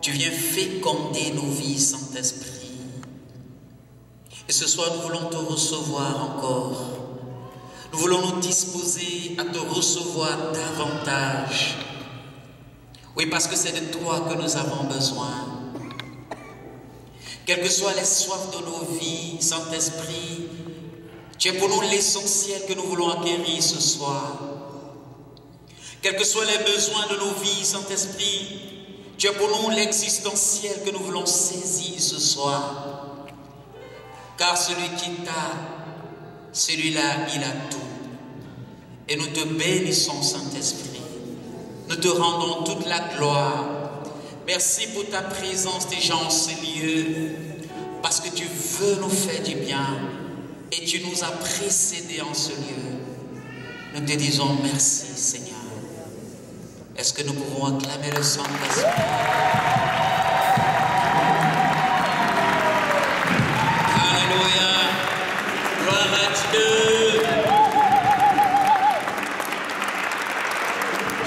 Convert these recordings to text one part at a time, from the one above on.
Tu viens féconder nos vies, Saint-Esprit. Et ce soir, nous voulons te recevoir encore. Nous voulons nous disposer à te recevoir davantage. Oui, parce que c'est de toi que nous avons besoin. Quelles que soient les soifs de nos vies, Saint-Esprit, tu es pour nous l'essentiel que nous voulons acquérir ce soir. Quels que soient les besoins de nos vies, Saint-Esprit, tu es pour nous l'existentiel que nous voulons saisir ce soir. Car celui qui t'a, celui-là, il a tout. Et nous te bénissons, Saint-Esprit. Nous te rendons toute la gloire. Merci pour ta présence déjà en ce lieu. Parce que tu veux nous faire du bien. Et tu nous as précédés en ce lieu. Nous te disons merci, Seigneur. Est-ce que nous pouvons acclamer le Saint-Esprit? Alléluia. Gloire à Dieu.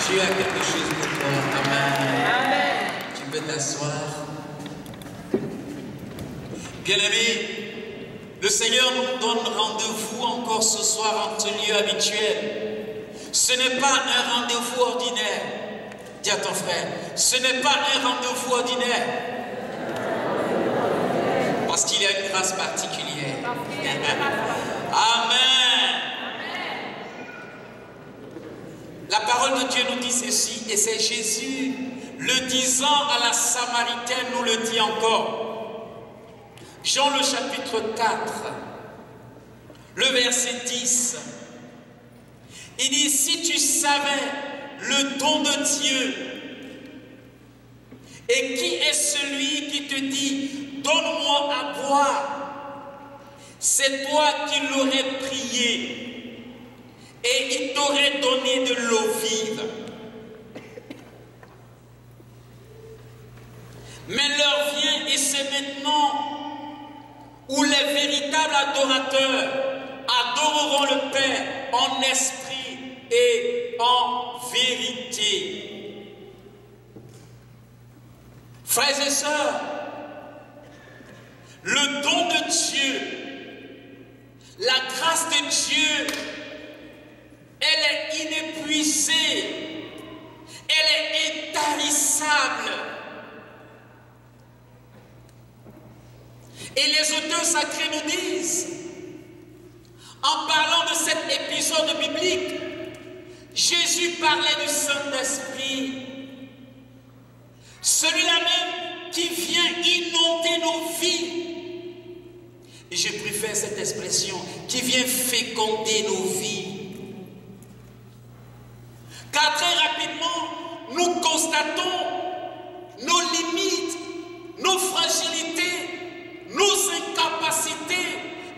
Dieu a quelque chose pour toi. Amen. Amen. Tu peux t'asseoir. Bien-aimés, le Seigneur nous donne rendez-vous encore ce soir en ce lieu habituel. Ce n'est pas un rendez-vous ordinaire. Dis à ton frère, ce n'est pas un rendez-vous ordinaire. Parce qu'il y a une grâce particulière. Amen. La parole de Dieu nous dit ceci, et c'est Jésus, le disant à la Samaritaine, nous le dit encore. Jean le chapitre 4, le verset 10. Il dit, si tu savais le don de Dieu, et qui est celui qui te dit, donne-moi à boire, c'est toi qui l'aurais prié, et il t'aurait donné de l'eau vive. Mais l'heure vient, et c'est maintenant, où les véritables adorateurs adoreront le Père en esprit et en vérité. Frères et sœurs, le don de Dieu, la grâce de Dieu, elle est inépuisée, elle est intarissable. Et les auteurs sacrés nous disent, en parlant de cet épisode biblique, Jésus parlait du Saint-Esprit, celui-là même qui vient inonder nos vies. Et je préfère cette expression, qui vient féconder nos vies. Car très rapidement, nous constatons nos limites, nos fragilités, nos incapacités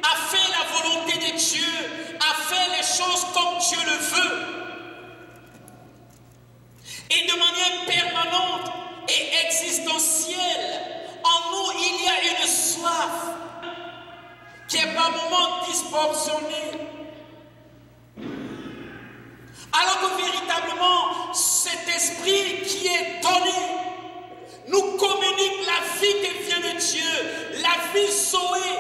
à faire la volonté de Dieu, à faire les choses comme Dieu le veut. Et de manière permanente et existentielle, en nous il y a une soif qui est par moments disproportionnée. Alors que véritablement, cet esprit qui est donné nous communique la vie qui vient de Dieu, la vie sauée.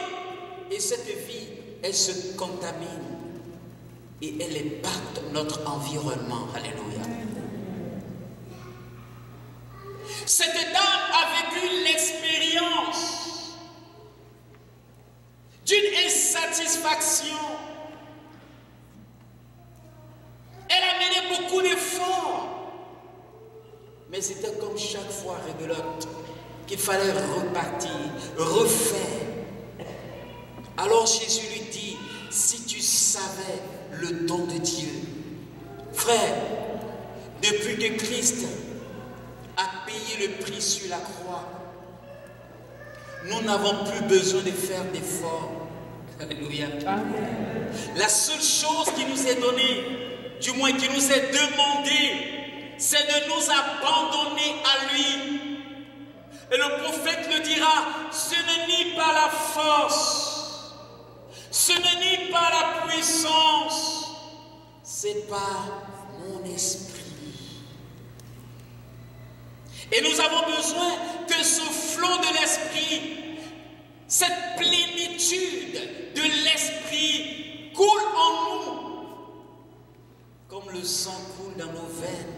Et cette vie, elle se contamine et elle impacte notre environnement. Alléluia. Cette dame a vécu l'expérience d'une insatisfaction. Elle a mené beaucoup d'efforts. Mais c'était comme chaque fois rigolote qu'il fallait repartir, refaire. Alors Jésus lui dit, si tu savais le don de Dieu. Frère, depuis que Christ a payé le prix sur la croix, nous n'avons plus besoin de faire d'efforts. Alléluia. Amen. La seule chose qui nous est donnée, du moins qui nous est demandée, c'est de nous abandonner à lui. Et le prophète le dira, ce n'est ni par la force, ce n'est ni par la puissance, c'est par mon esprit. Et nous avons besoin que ce flot de l'Esprit, cette plénitude de l'Esprit coule en nous, comme le sang coule dans nos veines,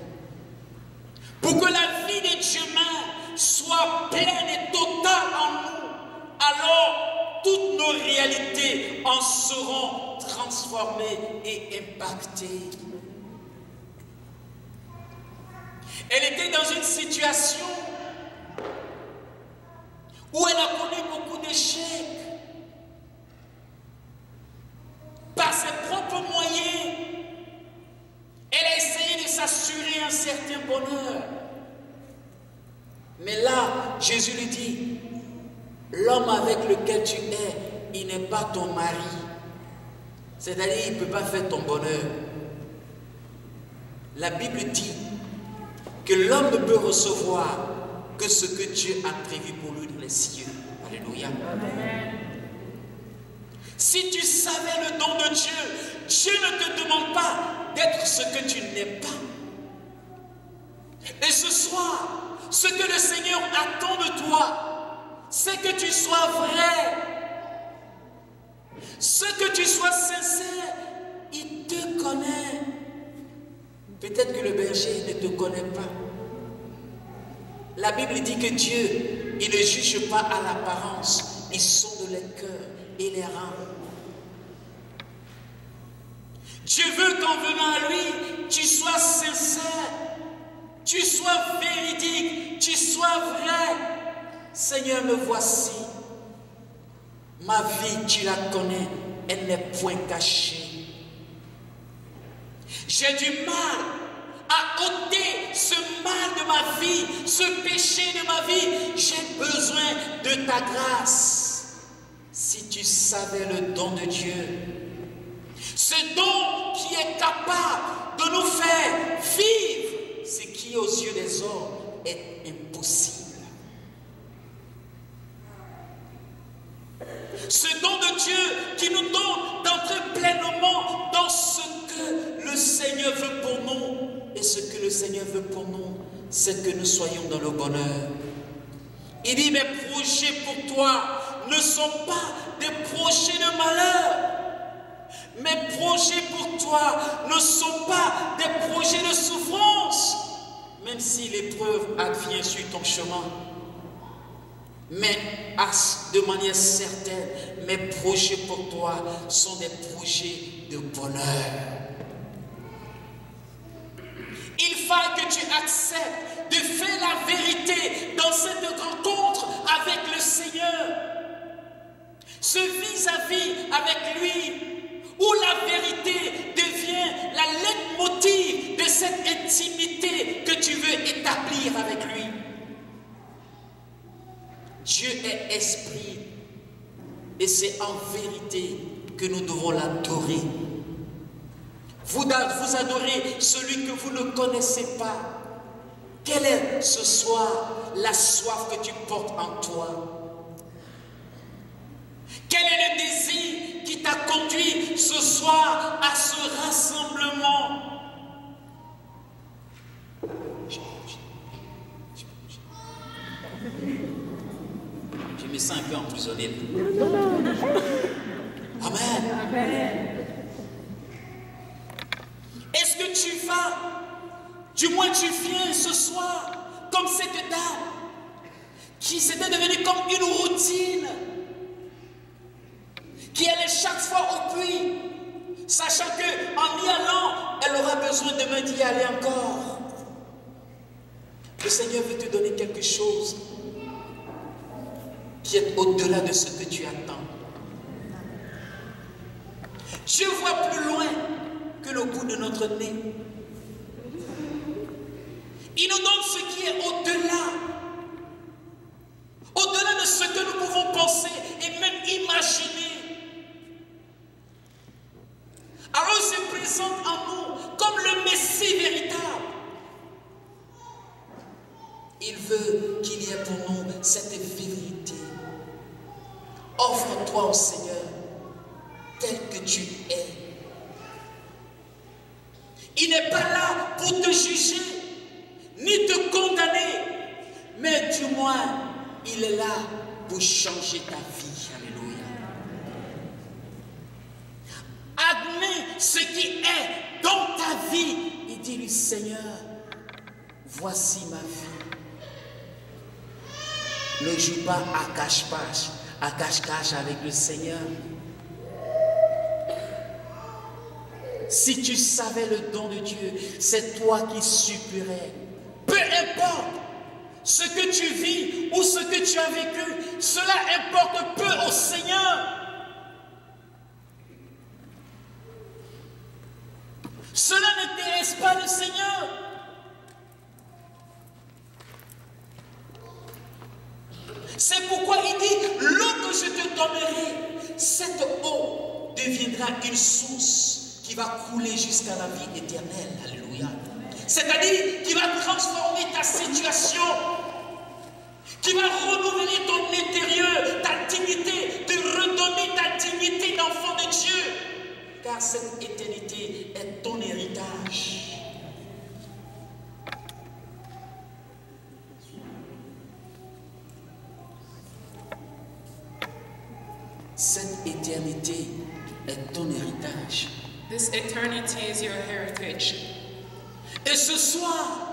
pour que la vie des humains soit pleine et totale en nous. Alors, toutes nos réalités en seront transformées et impactées. Elle était dans une situation où elle a connu beaucoup d'échecs. Par ses propres moyens, elle a essayé de s'assurer un certain bonheur. Mais là, Jésus lui dit, l'homme avec lequel tu es, il n'est pas ton mari. C'est-à-dire, il ne peut pas faire ton bonheur. La Bible dit que l'homme ne peut recevoir que ce que Dieu a prévu pour lui dans les cieux. Alléluia. Amen. Si tu savais le don de Dieu, Dieu ne te demande pas d'être ce que tu n'es pas. Et ce soir, ce que le Seigneur attend de toi, c'est que tu sois vrai. Ce que tu sois sincère, il te connaît. Peut-être que le berger ne te connaît pas. La Bible dit que Dieu, il ne juge pas à l'apparence, il sonde les cœurs et les reins. Dieu veut qu'en venant à lui, tu sois sincère, tu sois véridique, tu sois vrai. Seigneur, me voici. Ma vie, tu la connais, elle n'est point cachée. J'ai du mal à ôter ce mal de ma vie, ce péché de ma vie. J'ai besoin de ta grâce. Si tu savais le don de Dieu, ce don qui est capable de nous faire vivre ce qui aux yeux des hommes est impossible. Ce don de Dieu qui nous donne d'entrer pleinement dans ce que le Seigneur veut pour nous. Et ce que le Seigneur veut pour nous, c'est que nous soyons dans le bonheur. Il dit, mes projets pour toi ne sont pas des projets de malheur. Mes projets pour toi ne sont pas des projets de souffrance. Même si l'épreuve advient sur ton chemin. Mais de manière certaine, mes projets pour toi sont des projets de bonheur. Il faut que tu acceptes de faire la vérité dans cette rencontre avec le Seigneur. Ce vis-à-vis avec lui, où la vérité devient la leitmotiv de cette intimité que tu veux établir avec lui. Dieu est esprit et c'est en vérité que nous devons l'adorer. Vous adorez celui que vous ne connaissez pas. Quelle est ce soir la soif que tu portes en toi? Quel est le désir qui t'a conduit ce soir à ce rassemblement? Je me sens un peu emprisonné. Amen. Est-ce que tu vas, du moins tu viens ce soir, comme cette dame, qui s'était devenue comme une routine, qui allait chaque fois au puits, sachant qu'en y allant, elle aura besoin demain d'y aller encore. Le Seigneur veut te donner quelque chose qui est au-delà de ce que tu attends. Dieu voit plus loin que le bout de notre nez. Il nous donne ce qui est au-delà. Au-delà de ce que nous pouvons penser et même imaginer. Alors il se présente en nous comme le Messie véritable. Il veut qu'il y ait pour nous cette vérité. Offre-toi au Seigneur tel que tu es. Il n'est pas là pour te juger, ni te condamner, du moins, il est là pour changer ta vie. Alléluia. Admets ce qui est dans ta vie et dis-lui, Seigneur, voici ma vie. Ne joue pas à cache-cache avec le Seigneur. Si tu savais le don de Dieu, c'est toi qui supplierais. Peu importe ce que tu vis ou ce que tu as vécu, cela importe peu au Seigneur. Cela n'intéresse pas le Seigneur. C'est pourquoi il dit, l'eau que je te donnerai, cette eau deviendra une source qui va couler jusqu'à la vie éternelle. Alléluia. C'est-à-dire qui va transformer ta situation, qui va renouveler ton intérieur, ta dignité, te redonner ta dignité d'enfant de Dieu. Car cette éternité est ton héritage. Cette éternité est ton héritage. This eternity is your heritage. Et ce soir,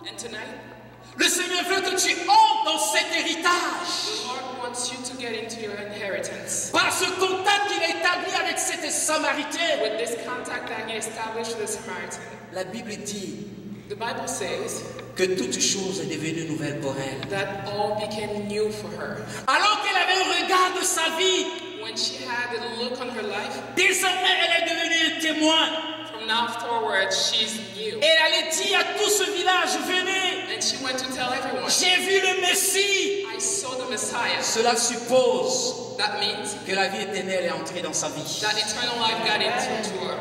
And tonight, le Seigneur veut que tu entres dans cet héritage. the Lord wants you to get into your inheritance. Par ce contact qu'il a établi avec cette Samaritaine. With this contact that he established with the Samaritan, La Bible dit the Bible says que toute chose est devenue nouvelle pour elle. that all became new for her. Alors qu'elle avait un regard de sa vie, When she had a look on her life, désormais elle est devenue un témoin. from now forward, she's new. Et elle allait dire à tout ce village, venez, And she went to tell everyone, j'ai vu le Messie. I saw the Messiah. Cela suppose That means que la vie éternelle est entrée dans sa vie. that eternal life got into her.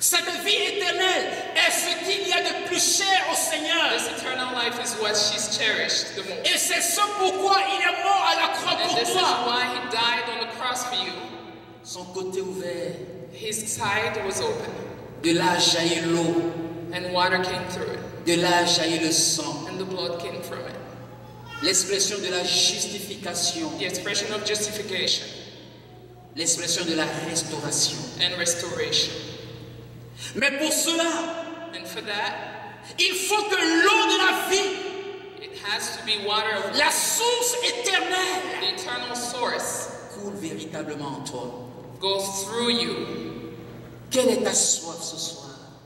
Cette vie éternelle est ce qu'il y a de plus cher au Seigneur. This eternal life is what she's cherished the most. Et c'est ce pourquoi il est mort à la croix And pour this is toi. why he died on the cross for you. Son côté ouvert, His side was open, de là jaillit l'eau, and water came through it, de là jaillit le sang. and the blood came from it. L'expression de la justification, The expression of justification l'expression de la restauration. and restoration. Mais pour cela, And for that, il faut que l'eau de la vie, it has to be water of la source éternelle, the eternal source coule véritablement en toi. goes through you. Quelle est ta soif ce soir?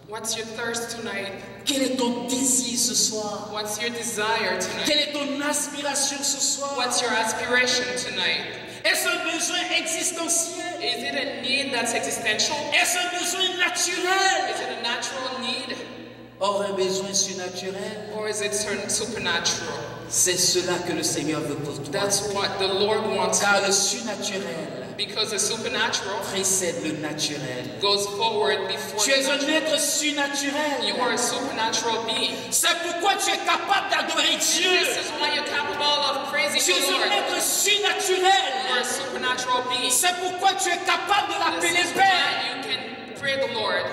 What's your thirst tonight? Quel est ton désir ce soir? What's your desire tonight? Quelle est ton aspiration ce soir? What's your aspiration tonight? Est-ce un besoin existentiel? Is it a need that's existential? Est-ce un besoin naturel? Is it a natural need? Or, un besoin surnaturel, Or is it supernatural? c'est cela que le Seigneur veut pour toi. That's what the Lord wants. Car le surnaturel Because the supernatural précède le naturel. goes forward before Tu es the un natural. être surnaturel. You are a supernatural being. C'est pourquoi tu es capable d'adorer Dieu. This is why you're capable of praising Tu es the un Lord. être You are surnaturel. a supernatural being. C'est pourquoi tu es capable de This l'appeler is Père. why you can pray the Lord.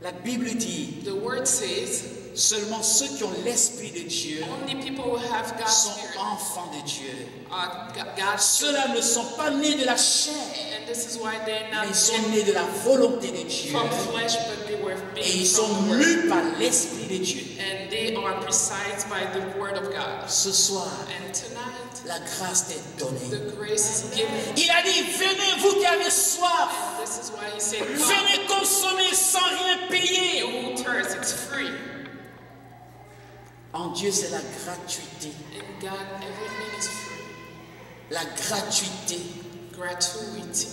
La Bible dit, The word says seulement ceux qui ont l'Esprit de Dieu only people who have God's sont Spirit enfants de Dieu. are God's. Ceux-là ne sont pas nés de la chair, And this is why they're mais not ils sont nés de la volonté de Dieu. from flesh, but they were Et being ils from sont the word. mus par l'Esprit de Dieu. And they are precised by the word of God. Ce soir, And tonight, la grâce t'est donnée. the grace is given. Il a dit, venez vous qui avez soif, And this is why he said, come, venez consommer sans rien you payer. who thirst, it's free. En Dieu, c'est la gratuité. In God, everything is free. La gratuité. Gratuity.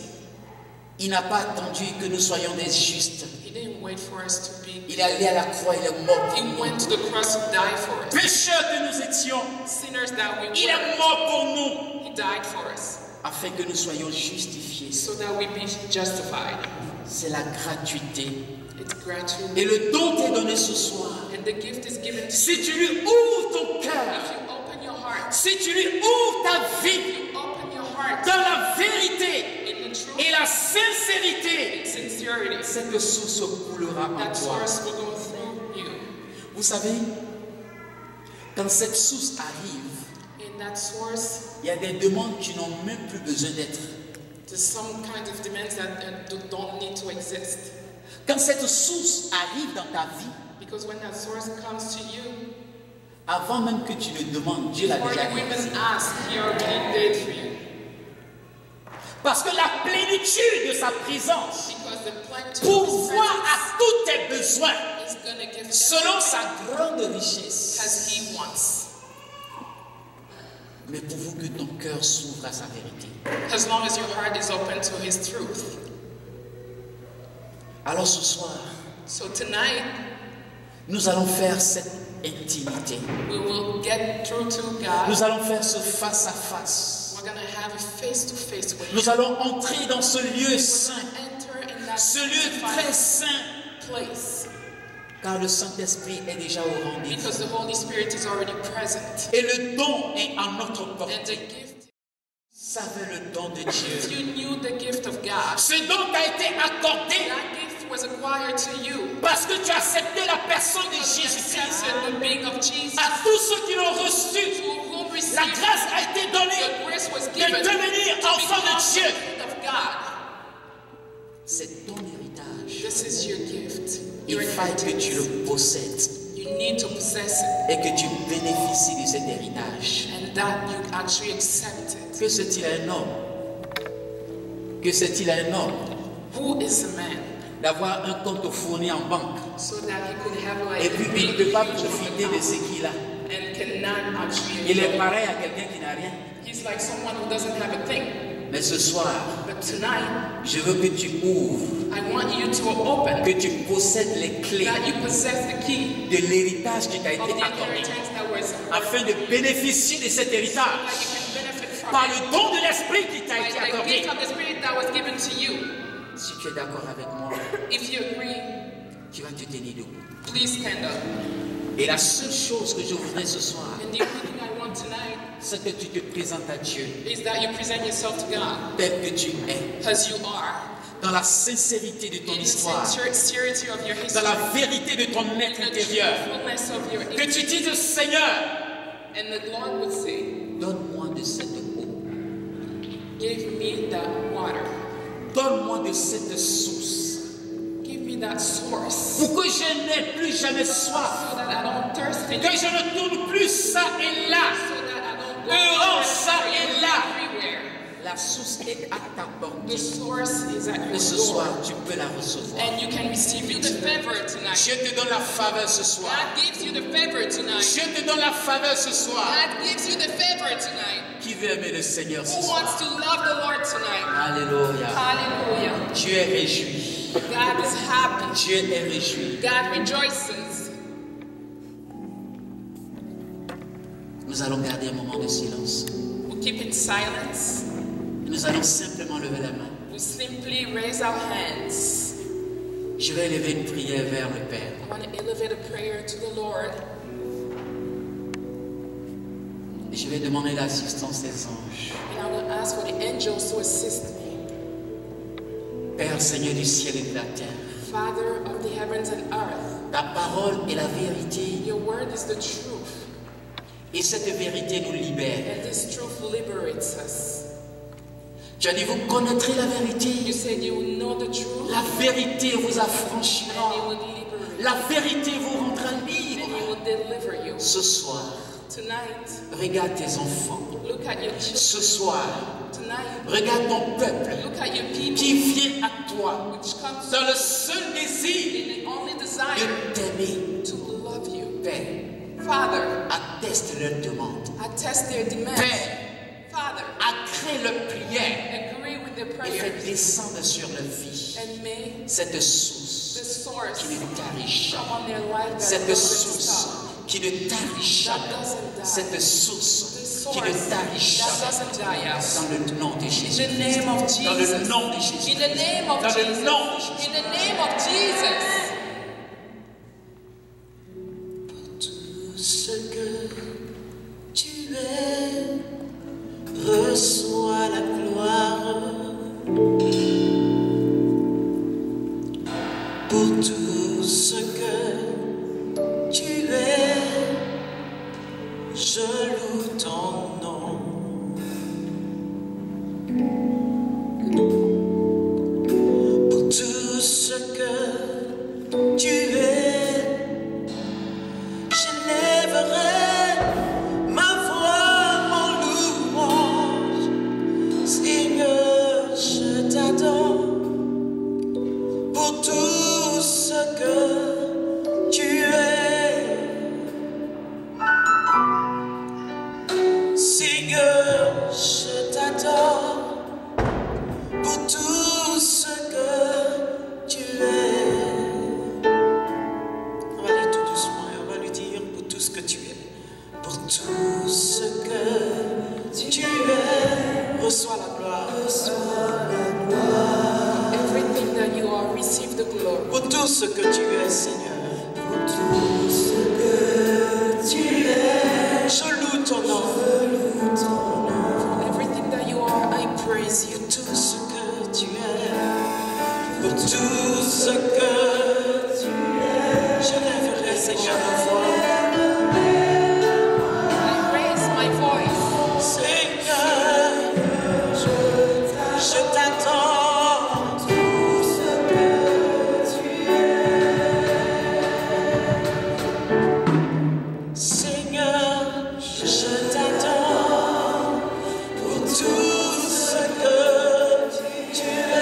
Il n'a pas attendu que nous soyons des justes. He didn't wait for us to be. Il est allé à la croix, il est mort. He went to the cross to die for us. Pécheurs que nous étions, Sinners that we il were, est mort pour nous, he died for us. afin que nous soyons justifiés. So that we be justified. C'est la gratuité. It's gratuity. Et le don t'est donné ce soir. And the gift is given to you. Si tu lui ouvres ton cœur, If you open your heart, si tu lui ouvres ta vie you open your heart dans la vérité in the truth et la sincérité, and sincerity, cette source coulera en that toi. source will go through you. Vous savez, Quand cette source arrive, in that source, il y a des demandes qui n'ont même plus besoin d'être. there's some kind of demands that don't need to exist. Quand cette source arrive dans ta vie, Because when that source comes to you, avant même que tu le demandes, Dieu l'a before déjà you fait. even ask, He already did for you. Parce que la plénitude de sa présence Because the plenitude of His pourvoit presence à tous tes besoins is going to give selon everything sa grande richesse. as He wants. Mais pourvu que ton cœur s'ouvre à sa vérité. As long as your heart is open to His truth. Alors ce soir, So tonight, nous allons faire cette intimité. we will get through to God. Nous allons faire ce face à face. We're going to have a face-to-face with Him. Nous allons entrer dans ce lieu We're saint, going to enter in that ce lieu très saint, place. car le Saint-Esprit est déjà au rendez-vous. Because the Holy Spirit is already present. Et le don est à notre And the portée. gift, Savez le don de if Dieu. you knew the gift of God, Ce don t'a été accordé that gift was acquired to you. parce que tu as accepté la personne de Because you Jésus-Christ. accepted the being of Jesus. À tous ceux qui l'ont reçu, To whom la received grâce a été donnée the grace was de given devenir to enfant become de Dieu. the gift of God. C'est ton héritage. This is your gift. Il Your faut que tu inheritance. le possèdes You need to possess it et que tu bénéficies de cet héritage. and that you actually accept it. Que c'est-il à un homme? Que c'est-il à un homme Who is a man d'avoir un compte fourni en banque so that he could have like et puis il ne peut pas profiter de ce qu'il a? and cannot actually Il est enjoy? pareil à quelqu'un qui n'a rien. He's like someone who doesn't have a thing. Mais ce soir, But tonight, je veux que tu ouvres, I want you to open, que tu possèdes les clés that you possess the key de l'héritage qui t'a of été the accordé, inheritance that was afin de bénéficier de cet that héritage you can benefit from par it le don de l'esprit qui t'a by été the accordé. gift of the Spirit that was given to you. Si tu es d'accord avec moi, If you agree, tu vas te tenir debout. please stand up. Et la seule chose que je voudrais ce soir, And the only thing I want tonight c'est que tu te présentes à Dieu is that you present yourself to God tel que tu es, as you are, dans la sincérité de ton in the histoire, sincerity of your dans history, la vérité de ton être in the intérieur. truthfulness of your Que tu dises, Seigneur, And the Lord would say, donne-moi de cette eau, give me that water. donne-moi de cette source, Give me that source pour que je n'ai plus jamais soif, so that I don't thirst que anymore. je ne tourne plus ça et là. So that I don't go Errant ça et là. everywhere. La source est à ta The portée. source is at your Et ce soir, door. tu peux la recevoir. And you can receive the favor tonight. Je te donne la faveur ce soir. God gives you the favor tonight. Je te donne la faveur ce soir. God gives you the favor tonight. Qui veut aimer le Seigneur ce Who soir? wants to love the Lord tonight? Alléluia. Hallelujah. Dieu est réjoui. God is happy. Dieu est réjoui. God rejoices. Nous allons garder un moment de silence. We keep in silence. Nous allons simplement lever la main. We simply raise our hands. Je vais élever une prière vers le Père. I want to elevate a prayer to the Lord. Et je vais demander l'assistance des anges. And I will ask for the angels to assist me. Père, Seigneur du ciel et de la terre, Father of the heavens and earth, ta parole est la vérité. your word is the truth. Et cette vérité nous libère. And this truth liberates us. Tu as dit, vous connaîtrez la vérité. You said you will know the truth La vérité vous and it affranchira. will liberate you. La vérité vous rendra And libre. it will deliver you. Ce soir, Tonight, regarde tes enfants. look at your children. Ce soir, Tonight, regarde ton peuple look at your people qui vient à toi which comes dans le seul désir in the only desire de t'aimer. to love you. Père, Father, atteste leur demande. attest their demands. Père, Father, agrée leur prière agree with their et fais prayers descendre sur leur vie and may cette the source source qui ne tarit come jamais. on their life that Cette doesn't source stop. qui ne tarit jamais. Cette source The qui source ne tarit that jamais. doesn't die out. Dans le nom de In Jésus. the name of Jesus. Dans le nom de Jésus. In the name of Dans le Jesus. nom de Jésus. In the name of Jesus. Tout ce que tu es, reçois la gloire. Pour tout ce que tu es, Je loue ton nom. Pour tout ce que tu es, j'élèverai ma voix en louange. Seigneur, je t'adore. Pour tout ce que tu es, Seigneur, je t'adore. Pour tout ce que tu es. On va aller tout doucement et on va lui dire pour tout ce que tu es. Pour tout ce que tu es. Reçois la gloire. Reçois la gloire. Everything that you are, receive the glory. Pour tout ce que tu es, Seigneur. Pour tout ce que tu es. Je loue ton nom. For everything that you are, I praise you. Pour tout ce que tu es. Pour tout ce que tu es. Je lèverai, Seigneur, ma voix. I raise my voice. Seigneur, je t'attends. Tout ce que tu es. Seigneur, je t'attends. Pour tout ce que tu es.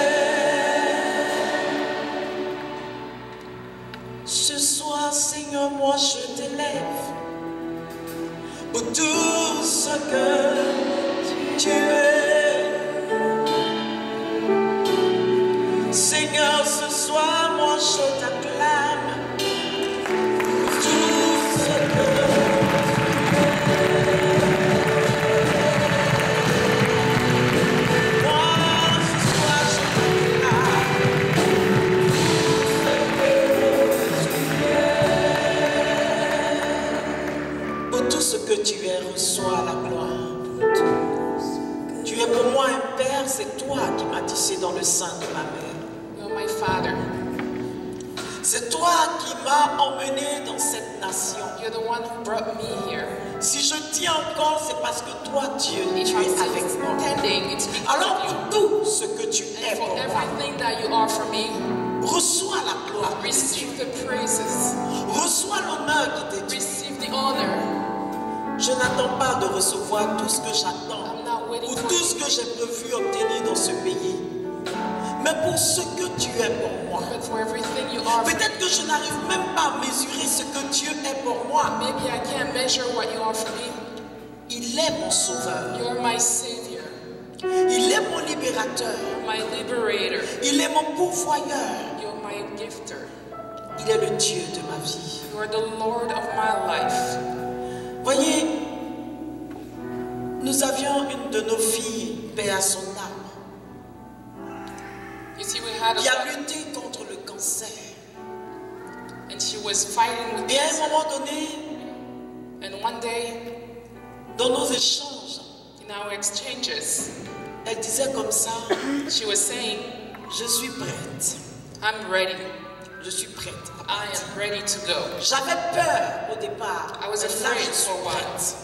Ce soir, Seigneur, moi je t'élève. Pour tout ce que tu es. Seigneur, ce soir, moi je t'acclame. Pour tout ce que moi, ce soir, je t'acclame. Pour tout ce que tu es, reçois la gloire. Tu es pour moi un père, c'est toi qui m'as tissé dans le sein de ma mère. You're my Father. C'est toi qui m'as emmené dans cette nation. You're the one who brought me here. Si je tiens encore, c'est parce que toi, Dieu, If tu I'm es still avec moi. standing, it's because Alors of you. pour tout ce que tu es And pour for moi, everything that you are for me, reçois la gloire. receive the praises. Reçois l'honneur qui t'est dû. Receive the honor. Je n'attends pas de recevoir tout ce que j'attends I'm not waiting ou for tout ce que j'ai prévu obtenir dans ce pays. Mais pour ce que tu es pour moi, but for everything you are. peut-être que je n'arrive même pas à mesurer ce que Dieu est pour moi. Maybe I can't measure what you are for me. Il est mon sauveur. You're my Savior. Il est mon libérateur. You're my liberator. Il est mon pourvoyeur. You're my gifter. Il est le Dieu de ma vie. You're the Lord of my life. Voyez, nous avions une de nos filles, paix à son âme, You see, we had qui a a lutté contre le cancer. and she was fighting with Et à un cancer. moment donné, And one day, dans nos échanges, in our exchanges, elle disait comme ça, she was saying, je suis prête, I'm ready. je suis prête. I am ready to go. J'avais peur au départ, I was mais là afraid je suis for a while. prête.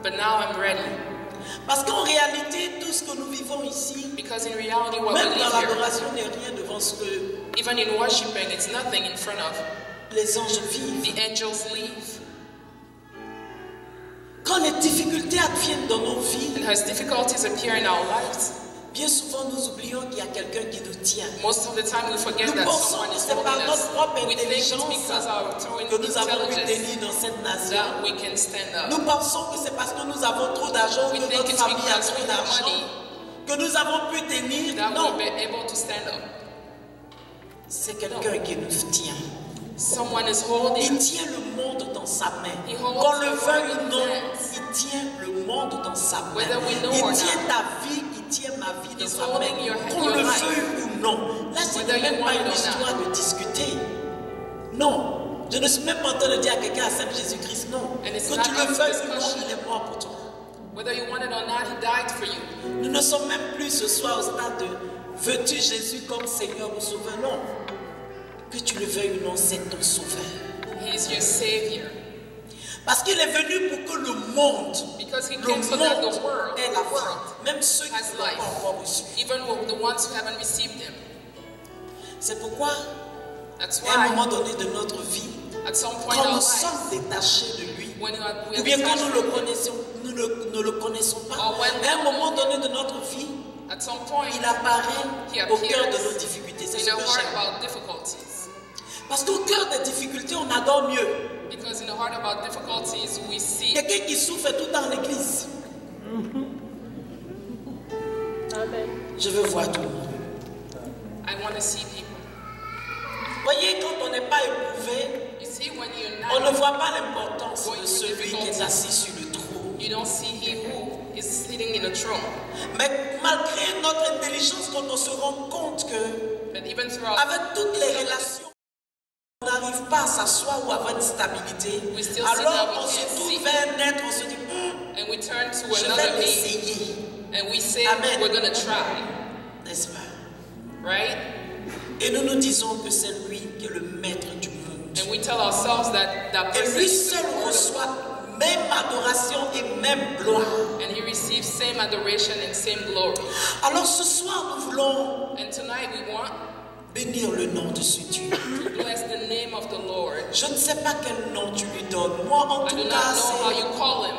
But now I'm ready. Parce qu'en réalité, tout ce que nous vivons ici, Because in reality, what we même dans live here, l'adoration n'est rien devant ce que even in worshiping, it's nothing in front of. les anges vivent. The angels leave. Quand les difficultés adviennent dans nos vies, And as difficulties appear in our lives, bien souvent nous oublions qu'il y a quelqu'un qui nous tient. most of the time we forget Nous that pensons someone que is c'est holding par notre us. propre We think it's intelligence because our through que nous avons pu intelligence tenir dans cette nation. that we can stand up. Nous pensons que c'est parce que nous avons trop d'argent, We que think notre it's famille a because trop we have d'argent, money que nous avons pu tenir. that Non, we'll be able to stand up. c'est quelqu'un qui nous tient. Someone is holding Il us. tient le monde dans sa main. He holds Qu'on le the veuille world ou in non, his hands. il tient le monde dans sa main. Whether we know Il or tient not. ta vie, il tient ma vie dans He's sa main. holding your Qu'on life. le veuille ou non. Là, ce Whether n'est you même pas want it une or histoire de discuter. Non. Je ne suis même pas en train de dire à quelqu'un à Saint Jésus-Christ, non. And it's Que not tu le up to veuilles ou non, discussion. il est mort pour toi. Whether you want it or not, He died for you. Nous ne sommes même plus ce soir au stade de veux-tu Jésus comme Seigneur ou Sauveur? Non. Que tu le veuilles ou non, c'est ton Sauveur. He is your Savior. Parce qu'il est venu pour que le monde, Because he le came so that the monde world, ait la vie. Même ceux qui has ne l'ont life. pas encore reçu. Even the ones who haven't received him. C'est pourquoi, That's à un why, moment donné de notre vie, at some point in quand our nous lives, sommes détachés de lui, when we are ou bien quand detached nous from le him, connaissons, nous ne le connaissons pas, Or when we à un don't moment donné de notre vie, at some point, il apparaît he au cœur de appears nos difficultés. C'est in ce our que heart j'aime. about difficulties. Parce qu'au cœur des difficultés, on adore mieux. Because in the heart about difficulties, we see Quelqu'un qui souffre tout dans l'église. Je veux voir tout le monde. I want to see people. Voyez, quand on n'est pas éprouvé, You see, when you're on ne not, voit pas l'importance Going de through celui qui est difficulties. assis sur le trône. you don't see he who is sitting in a throne. Mais malgré notre intelligence, quand on se rend compte que But even throughout, avec toutes les relations, on n'arrive pas à s'asseoir ou à avoir une stabilité. We still see that Alors we on se can't tourne see. vers un être, on se dit, and we turn to je vais another being, l'essayer. and we say Amen. we're going to try, N'est-ce pas? right? Et nous nous disons que c'est lui qui est le maître du monde. And we tell ourselves that that Et person lui is the seul Lord, reçoit même adoration et même gloire. and he receives same adoration and same glory. Alors ce soir, nous voulons And tonight we want bénir le nom de ce Dieu. to bless the name of the Lord. Je ne sais pas quel nom tu lui donnes. Moi, en I tout do not cas, know how c'est you call him,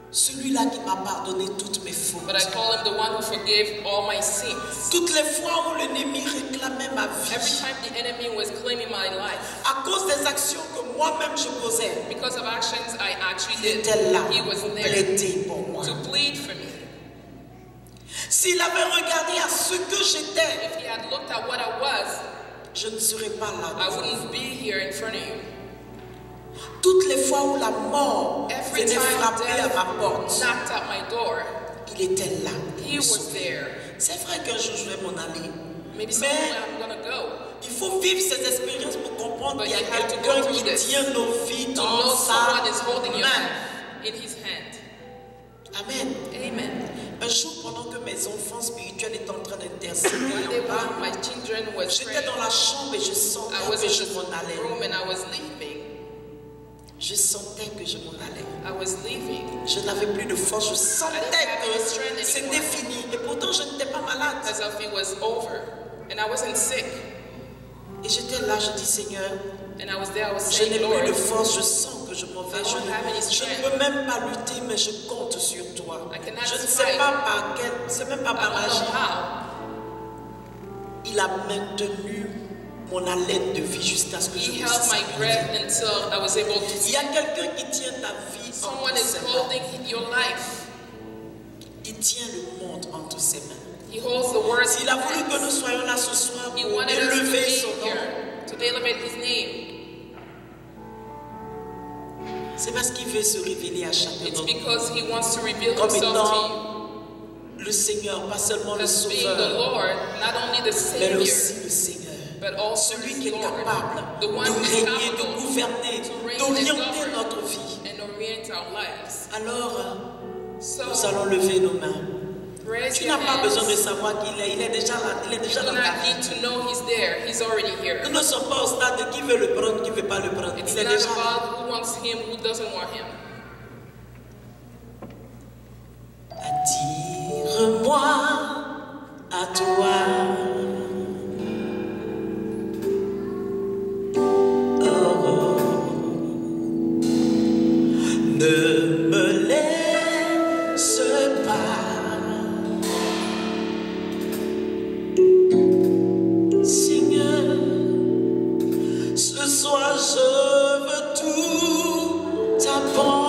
celui-là qui m'a pardonné toutes mes fautes. but I call him the one who forgave all my sins. Toutes les fois où l'ennemi réclamait ma Every vie, time the enemy was claiming my life, à cause des actions que moi-même je posais, because of actions I actually il did, était là he was pour there plaider pour moi. to plead for me. S'il avait regardé à ce que j'étais, If he had looked at what I was, je ne serais pas là. I devant wouldn't vous. be here in front of you. Toutes les fois où la mort Every venait time frapper à death ma porte, knocked at my door, il était là. he was there. C'est vrai qu'un jour je vais m'en aller. Maybe Mais somewhere I'm gonna go. il faut vivre ces expériences pour comprendre But qu'il y a you have to quelqu'un go qui through this tient nos vies To dans know sa someone is holding your main. life in his hand. Amen. Amen. Un jour, pendant que mes enfants spirituels étaient en train d'intercéder One day en bas, when my children was j'étais praying, dans la chambre et je sentais I was que in je the m'en allais. room and I was leaving. Je sentais que je m'en allais. I was leaving. Je n'avais plus de force. Je sentais que strength c'était anymore. fini. Et pourtant, je n'étais pas malade. As if it was over. And I wasn't sick. Et j'étais là, je dis Seigneur, And I was there, I was je n'ai saying, plus de Lord, force. Je sens que je m'en vais. I don't have any Je ne strength. peux même pas lutter, mais je compte sur toi. I cannot Je ne fight. sais pas par quel, c'est même pas I par don't magie. know how. Il a maintenu mon haleine de vie jusqu'à ce que je He puisse held my sortir. breath until I was able to Il see. y a quelqu'un qui tient ta vie Someone entre is ses mains. holding your life. Il tient le monde entre ses mains. He holds the words in S'il a his voulu que nous hands. soyons là ce soir He pour wanted us to élever be son nom, here to elevate his name. c'est parce qu'il veut se révéler à chacun It's d'entre nous because he wants to reveal comme himself to étant le Seigneur, pas seulement you. le As being the Sauveur, Lord, not only the mais Savior, aussi le Seigneur. but also Celui his qui est Lord. capable The one de who is régner, de capable gouverner, to reign d'orienter and notre govern vie. and orient our lives. Alors, So, nous allons lever nos mains. raise Tu your n'as pas besoin de hands. savoir qu'il est, il est déjà là, il est You déjà do dans ta not vie. need to know he's there. He's already here. Nous ne sommes pas au stade de qui veut le prendre, qui ne veut pas le prendre. It's Il est not déjà là. about who wants him, who doesn't want him. Attire-moi à toi. Oh, ne me laisse pas, Seigneur. Ce soir, je veux tout t'apporter.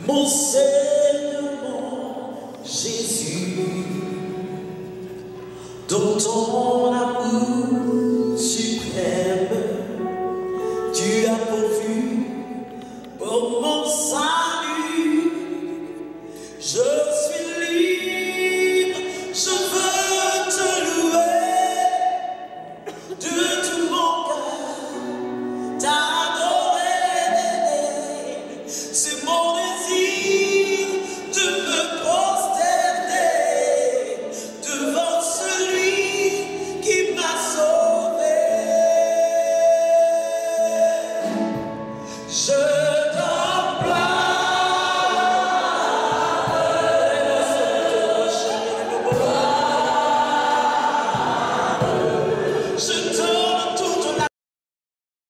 mon Seigneur, mon Jésus, dans ton amour suprême, tu as pourvu pour mon salut. Je suis libre, je veux te louer de tout mon cœur, t'adorer. C'est mon désir de me prosterner devant celui qui m'a sauvé. Je t'emploie.